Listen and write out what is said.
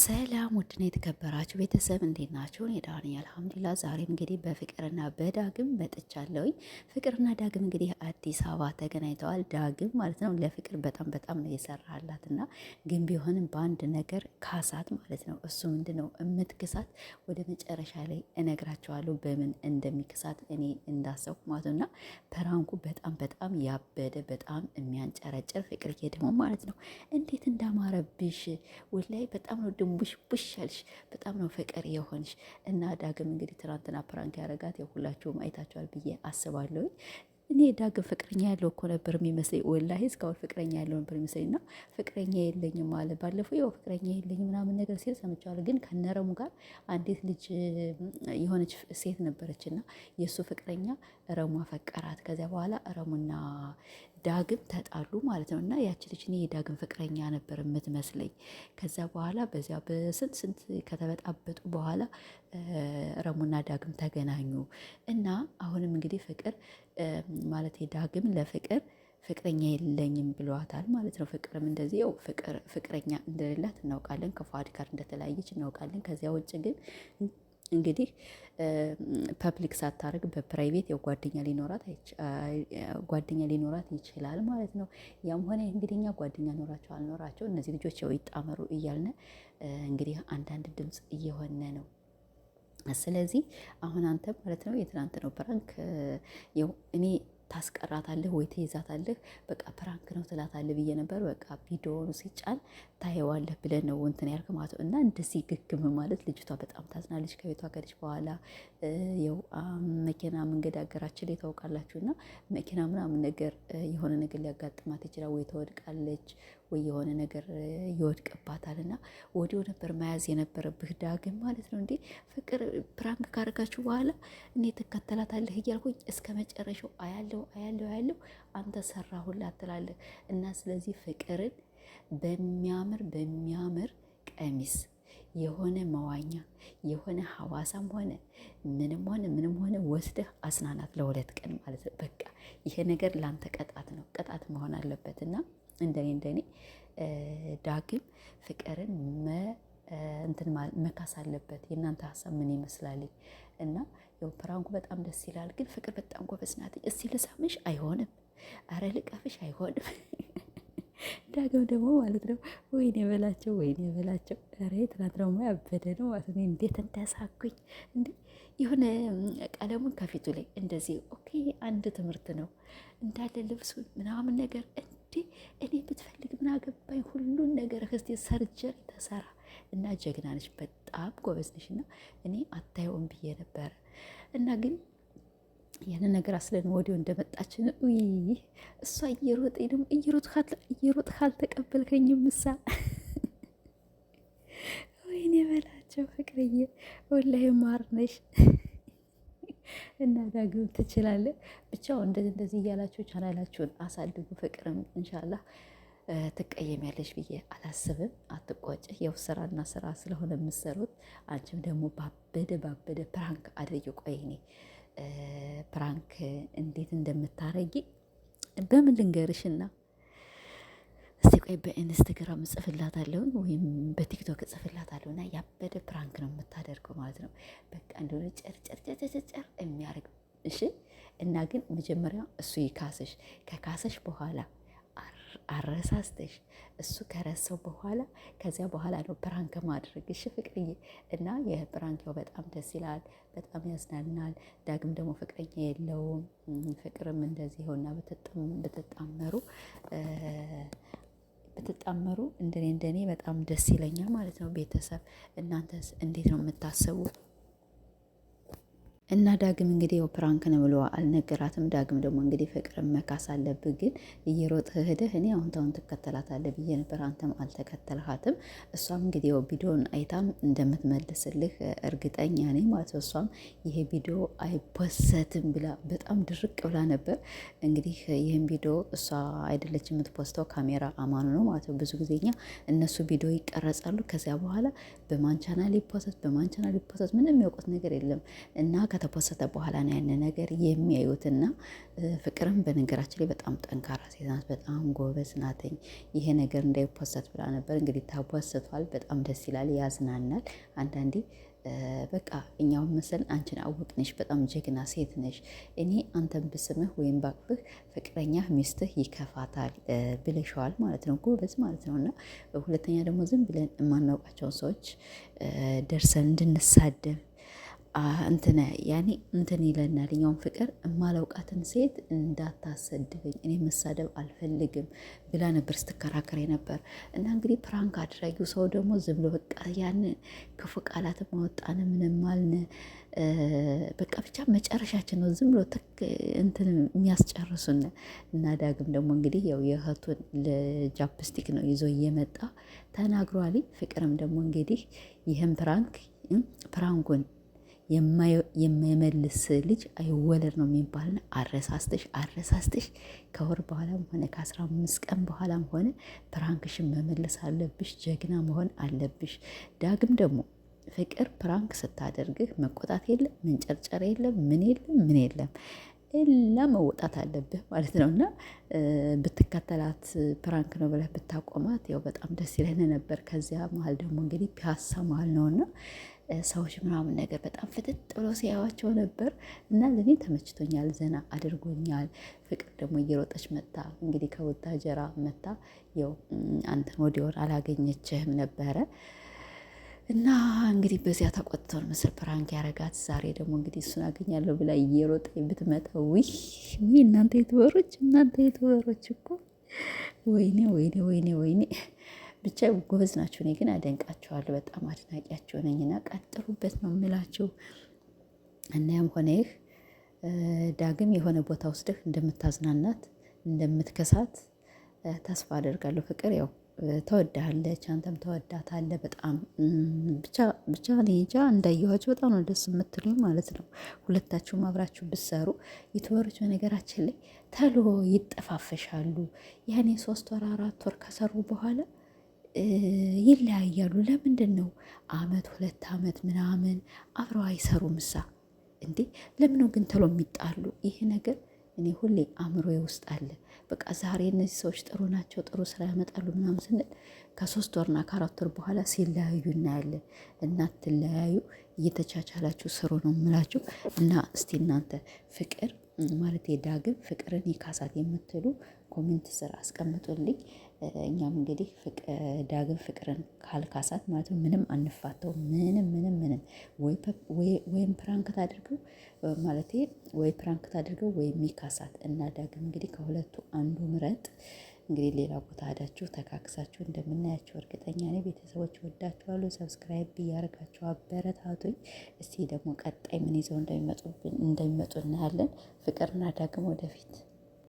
ሰላም ውድና የተከበራችሁ ቤተሰብ እንዴት ናችሁ? እኔ ደህና ነኝ አልሐምዱሊላህ። ዛሬም እንግዲህ በፍቅርና በዳግም መጥቻለሁኝ። ፍቅርና ዳግም እንግዲህ አዲስ አበባ ተገናኝተዋል። ዳግም ማለት ነው ለፍቅር በጣም ነው የሰራላትና ግን ቢሆንም በአንድ ነገር ካሳት ማለት ነው። እሱ ምንድነው የምትክሳት ወደ መጨረሻ ላይ እነግራቸዋለሁ በምን እንደሚክሳት እኔ እንዳሰብኩ ማለት ነውና ፕራንኩ በጣም ያበደ በጣም የሚያንጨረጭር ፍቅርዬ ደግሞ ማለት ነው እንዴት እንዳማረብሽ ወላይ በጣም ነው ድንቡሽ ቡሽ ያልሽ በጣም ነው ፍቅር የሆንሽ። እና ዳግም እንግዲህ ትናንትና ፕራንክ ያረጋት የሁላችሁም አይታችኋል ብዬ አስባለሁ። እኔ ዳግም ፍቅረኛ ያለው እኮ ነበር የሚመስለኝ ወላሂ እስካሁን ፍቅረኛ ያለው ነበር የሚመስለኝና ፍቅረኛ የለኝም አለ። ባለፈው ያው ፍቅረኛ የለኝም ምናምን ነገር ሲል ሰምቻለሁ። ግን ከነረሙ ጋር አንዲት ልጅ የሆነች ሴት ነበረችና የእሱ ፍቅረኛ ረሙ አፈቀራት። ከዚያ በኋላ ረሙና ዳግም ተጣሉ ማለት ነው። እና ያቺ ልጅ እኔ የዳግም ፍቅረኛ ነበር የምትመስለኝ። ከዛ በኋላ በዚያ በስንት ከተበጣበጡ በኋላ ረሙና ዳግም ተገናኙ እና አሁንም እንግዲህ ፍቅር ማለት ዳግም ለፍቅር ፍቅረኛ የለኝም ብሏታል ማለት ነው። ፍቅርም እንደዚህ ያው ፍቅረኛ እንደሌላት እናውቃለን። ከፏድ ጋር እንደተለያየች እናውቃለን። ከዚያ ውጭ ግን እንግዲህ ፐብሊክ ሳታደርግ በፕራይቬት ያው ጓደኛ ሊኖራት ይችላል ማለት ነው። ያም ሆነ እንግዲህ እኛ ጓደኛ ኖራቸው አልኖራቸው እነዚህ ልጆች ያው ይጣመሩ እያልን እንግዲህ አንዳንድ ድምፅ እየሆነ ነው። ስለዚህ አሁን አንተ ማለት ነው የትናንት ነው ፕራንክ ያው እኔ ታስቀራታለህ ወይ ትይዛታለህ፣ በቃ ፕራንክ ነው ትላታለህ ብዬ ነበር። በቃ ቪዲዮውን ሲጫን ታየዋለህ ብለን ነው እንትን ያልክ ማለት ነው። እና እንደዚህ ግግም ማለት ልጅቷ በጣም ታዝናለች። ከቤቷ ከልጅ በኋላ ያው መኪና መንገዳገራችን ላይ ታውቃላችሁ። እና መኪና ምናምን ነገር የሆነ ነገር ሊያጋጥማት ይችላል። ወይ ትወድቃለች ወይ የሆነ ነገር ይወድቅባታል። እና ወዲያው ነበር መያዝ የነበረብህ ዳግም ማለት ነው። እንዴ ፍቅር ፕራንክ ካረጋችሁ በኋላ እኔ ትከተላታለህ እያልኩኝ እስከ መጨረሻው አያለው አንተ ሰራሁላት ትላለህ። እና ስለዚህ ፍቅርን በሚያምር ቀሚስ የሆነ መዋኛ የሆነ ሐዋሳም ሆነ ምንም ሆነ ወስደህ አስናናት ለ2 ቀን ማለት ነው። በቃ ይሄ ነገር ላንተ ቅጣት መሆን አለበት። እና እንደኔ ዳግም ፍቅርን እንትን መካስ አለበት። የእናንተ ሀሳብ ምን ይመስላል? እና ያው ፕራንኩ በጣም ደስ ይላል። ግን ፍቅር በጣም ጎበዝ ናት። እስቲ ልሳምሽ አይሆንም፣ አረ ልቀፍሽ አይሆንም። ዳግም ደግሞ ማለት ነው ወይኔ በላቸው። አረ ትናንት ደግሞ ያበደ ነው ማለት ነው። እንዴት እንዳሳኩኝ እንዴ! የሆነ ቀለሙን ከፊቱ ላይ እንደዚህ ኦኬ፣ አንድ ትምህርት ነው እንዳለ ልብሱን ምናምን ነገር እንዴ! እኔ ብትፈልግ ምን አገባኝ? ሁሉን ነገር እስቲ ሰርጀሪ ተሰራ እና ጀግና ነሽ፣ በጣም ጎበዝ ነሽ። እና እኔ አታየውም ብዬ ነበረ እና ግን ያንን ነገር አስለን ወዲያው እንደመጣችን እሷ እየሮጥ ካልተቀበልከኝም ምሳ ወይኔ በላቸው ፍቅርዬ፣ ወላሂ ማር ነሽ። እና ዳግም ትችላለህ። ብቻው እንደዚህ እያላችሁ ቻናላችሁን አሳድጉ። ፍቅርም ኢንሻአላህ ትቀየሚያለሽ ብዬ አላስብም። አትቆጭ። ያው ስራና ስራ ስለሆነ የምትሰሩት። አንቺም ደግሞ ባበደ ፕራንክ አድርጊ። ቆይ እኔ ፕራንክ እንዴት እንደምታረጊ በምን ልንገርሽና እስቲ ቆይ በኢንስታግራም እጽፍላታለሁ ወይም በቲክቶክ እጽፍላታለሁ። እና ያበደ ፕራንክ ነው የምታደርገው ማለት ነው። በቃ እንደሆነ ጨር የሚያደርግ እሺ። እና ግን መጀመሪያ እሱ ይካሰሽ። ከካሰሽ በኋላ አረሳስተሽ እሱ ከረሰው በኋላ ከዚያ በኋላ ነው ፕራንክ ማድረግ። እሺ ፍቅርዬ። እና የፕራንክው በጣም ደስ ይላል፣ በጣም ያዝናናል። ዳግም ደግሞ ፍቅረኛ የለውም። ፍቅርም እንደዚህ ሆና ብትጣመሩ እንደኔ በጣም ደስ ይለኛል ማለት ነው። ቤተሰብ እናንተስ እንዴት ነው የምታስቡ? እና ዳግም እንግዲህ ያው ፕራንክ ነው ብሎ አልነገራትም። ዳግም ደግሞ እንግዲህ ፍቅርን መካስ አለብህ፣ ግን እየሮጥህ ሄደህ እኔ አሁን ትከተላታለህ ብዬ ነበር፣ አንተም አልተከተልሃትም። እሷም እንግዲህ ያው ቪዲዮን አይታም እንደምትመልስልህ እርግጠኛ ነኝ ማለት ነው። እሷም ይሄ ቪዲዮ አይፖሰትም ብላ በጣም ድርቅ ብላ ነበር። እንግዲህ ይህን ቪዲዮ እሷ አይደለች የምትፖስተው፣ ካሜራ አማኑ ነው ማለት ነው። ብዙ ጊዜኛ እነሱ ቪዲዮ ይቀረጻሉ፣ ከዚያ በኋላ በማን ቻናል ይፖሰት ምንም የሚያውቁት ነገር የለም። እና ከተፖሰተ በኋላ ነው ያን ነገር የሚያዩትና ፍቅርም በነገራችን ላይ በጣም ጠንካራ ሴት ናት፣ በጣም ጎበዝ ናትኝ። ይሄ ነገር እንዳይፖሰት ብላ ነበር እንግዲህ ተፖስቷል። በጣም ደስ ይላል፣ ያዝናናል። አንዳንዴ በቃ እኛውን መሰል አንቺን አወቅንሽ፣ በጣም ጀግና ሴት ነሽ። እኔ አንተን ብስምህ ወይም ባቅፍህ ፍቅረኛ ሚስትህ ይከፋታል ብለሸዋል ማለት ነው። ጎበዝ ማለት ነው። እና ሁለተኛ ደግሞ ዝም ብለን የማናውቃቸውን ሰዎች ደርሰን እንድንሳደብ ያኔ እንትን ይለናል። እኛውን ፍቅር የማላውቃትን ሴት እንዳታሰድበኝ እኔ መሳደብ አልፈልግም ብላ ነበር ስትከራከር ነበር። እና እንግዲህ ፕራንክ አድራጊው ሰው ደግሞ ዝም ብሎ በቃ ያን ክፉ ቃላት ማወጣን ምንም አልን በቃ ብቻ መጨረሻችን ነው ዝም ብሎ እንትን የሚያስጨርሱን። እና ዳግም ደግሞ እንግዲህ ያው የእህቱን ለጃፕስቲክ ነው ይዞ እየመጣ ተናግሯል። ፍቅርም ደግሞ እንግዲህ ይህን ፕራንኩን የማይመልስ ልጅ አይወለድ ነው የሚባልና አረሳስተሽ ከወር በኋላም ሆነ ከ15 ቀን በኋላም ሆነ ፕራንክሽን መመለስ አለብሽ። ጀግና መሆን አለብሽ። ዳግም ደግሞ ፍቅር ፕራንክ ስታደርግህ መቆጣት የለም መንጨርጨር የለም ምን የለም እላ መወጣት አለብህ ማለት ነው። እና ብትከተላት ፕራንክ ነው ብለህ ብታቆማት ያው በጣም ደስ ይለን ነበር። ከዚያ መሀል ደግሞ እንግዲህ ፒያሳ መሀል ነውና ሰዎች ምናምን ነገር በጣም ፍጥጥ ብሎ ሲያዩዋቸው ነበር። እና ለእኔ ተመችቶኛል፣ ዘና አድርጎኛል። ፍቅር ደግሞ እየሮጠች መታ እንግዲህ ከቡታጀራ መታ ያው አንተን ወዲያውን አላገኘችህም ነበረ እና እንግዲህ በዚያ ተቆጥተው መሰል ፕራንክ ያረጋት። ዛሬ ደግሞ እንግዲህ እሱን አገኛለሁ ብላ እየሮጠ ብትመጣ ውይ እናንተ ዩቱበሮች እኮ ወይኔ ብቻ ጎበዝ ናቸው። እኔ ግን አደንቃቸዋለሁ፣ በጣም አድናቂያቸው ነኝና ቀጥሉበት ነው የምላቸው። እና ያም ሆነ ይህ ዳግም የሆነ ቦታ ወስደህ እንደምታዝናናት እንደምትከሳት ተስፋ አደርጋለሁ። ፍቅር ያው ተወዳለች፣ አንተም ተወዳታለህ በጣም ብቻ ሌጃ እንዳየኋቸው በጣም ነው ደስ የምትሉኝ ማለት ነው። ሁለታችሁም አብራችሁ ብትሰሩ ዩቱበሮች በነገራችን ላይ ተሎ ይጠፋፈሻሉ። ያኔ 3 ወር 4 ወር ከሰሩ በኋላ ይለያያሉ። ለምንድን ነው 1-2 ዓመት ምናምን አብረው አይሰሩም? እንዴ ለምን ነው ግን ተሎ የሚጣሉ? ይሄ ነገር እኔ ሁሌ አእምሮዬ ውስጥ አለ። በቃ ዛሬ እነዚህ ሰዎች ጥሩ ናቸው፣ ጥሩ ስራ ያመጣሉ ምናምን ስንል ከ3 ወርና ከ4 ወር በኋላ ሲለያዩ እናያለን። እና ትለያዩ እየተቻቻላችሁ ስሩ ነው የምላችሁ። እና እስቲ እናንተ ፍቅር ማለት ዳግም ፍቅርን ይካሳት የምትሉ ኮሜንት ስር አስቀምጡልኝ። እኛም እንግዲህ ዳግም ፍቅርን ካልካሳት ማለት ነው ምንም አንፋተው ምንም ወይም ፕራንክ ታድርገው ማለት ወይ ፕራንክ ታድርገው ወይም ይካሳት። እና ዳግም እንግዲህ ከሁለቱ አንዱ ምረጥ። እንግዲህ ሌላ ቦታ ሄዳችሁ ተካክሳችሁ እንደምናያቸው እርግጠኛ ነኝ። ቤተሰቦች ወዳችኋለሁ። ሰብስክራይብ እያደረጋችሁ አበረታቱኝ። እስቲ ደግሞ ቀጣይ ምን ይዘው እንደሚመጡ እናያለን። ፍቅርና ዳግም ወደፊት